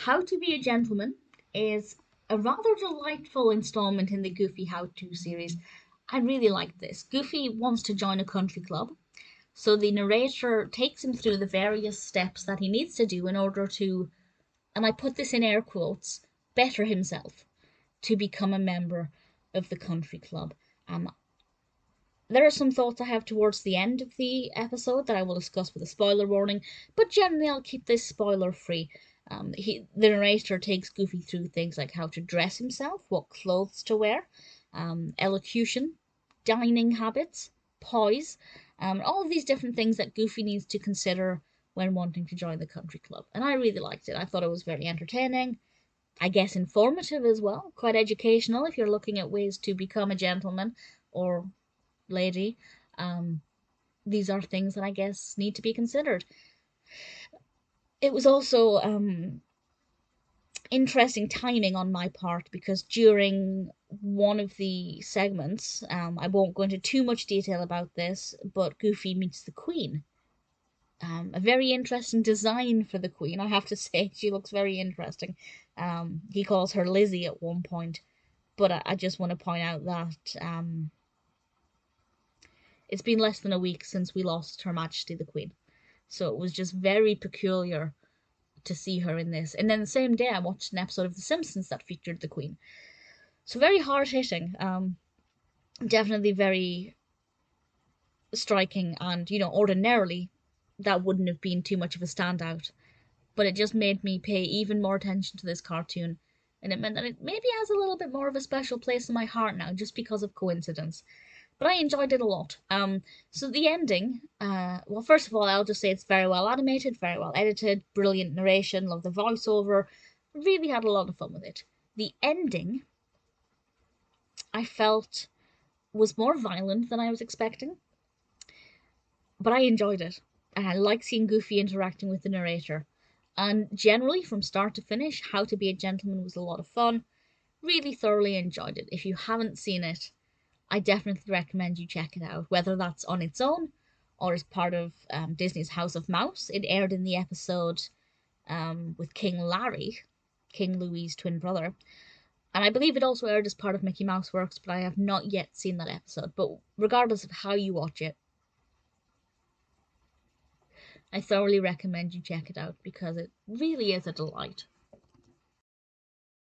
How to Be a Gentleman is a rather delightful installment in the Goofy How To series. I really like this. Goofy wants to join a country club, so the narrator takes him through the various steps that he needs to do in order to, and I put this in air quotes, better himself to become a member of the country club. Um, there are some thoughts I have towards the end of the episode that I will discuss with a spoiler warning, but generally I'll keep this spoiler free. The narrator takes Goofy through things like how to dress himself, what clothes to wear, elocution, dining habits, poise, all of these different things that Goofy needs to consider when wanting to join the country club. And I really liked it. I thought it was very entertaining, I guess informative as well, quite educational if you're looking at ways to become a gentleman or lady. Um, these are things that I guess need to be considered. It was also interesting timing on my part because during one of the segments, I won't go into too much detail about this, but Goofy meets the Queen. A very interesting design for the Queen, I have to say. She looks very interesting. He calls her Lizzie at one point, but I just want to point out that it's been less than a week since we lost Her Majesty the Queen. So it was just very peculiar to see her in this. And then the same day, I watched an episode of The Simpsons that featured the Queen. So very hard hitting. Definitely very striking. And, ordinarily, that wouldn't have been too much of a standout. But it just made me pay even more attention to this cartoon. And it meant that it maybe has a little bit more of a special place in my heart now, just because of coincidence. But I enjoyed it a lot. So the ending, well, first of all, I'll just say it's very well animated, very well edited, brilliant narration, love the voiceover, really had a lot of fun with it. The ending, I felt, was more violent than I was expecting, but I enjoyed it. And I like seeing Goofy interacting with the narrator. And generally, from start to finish, How to Be a Gentleman was a lot of fun. Really thoroughly enjoyed it. If you haven't seen it, I definitely recommend you check it out, whether that's on its own or as part of Disney's House of Mouse. It aired in the episode with King Larry, King Louie's twin brother. And I believe it also aired as part of Mickey Mouse Works, but I have not yet seen that episode. But regardless of how you watch it, I thoroughly recommend you check it out because it really is a delight.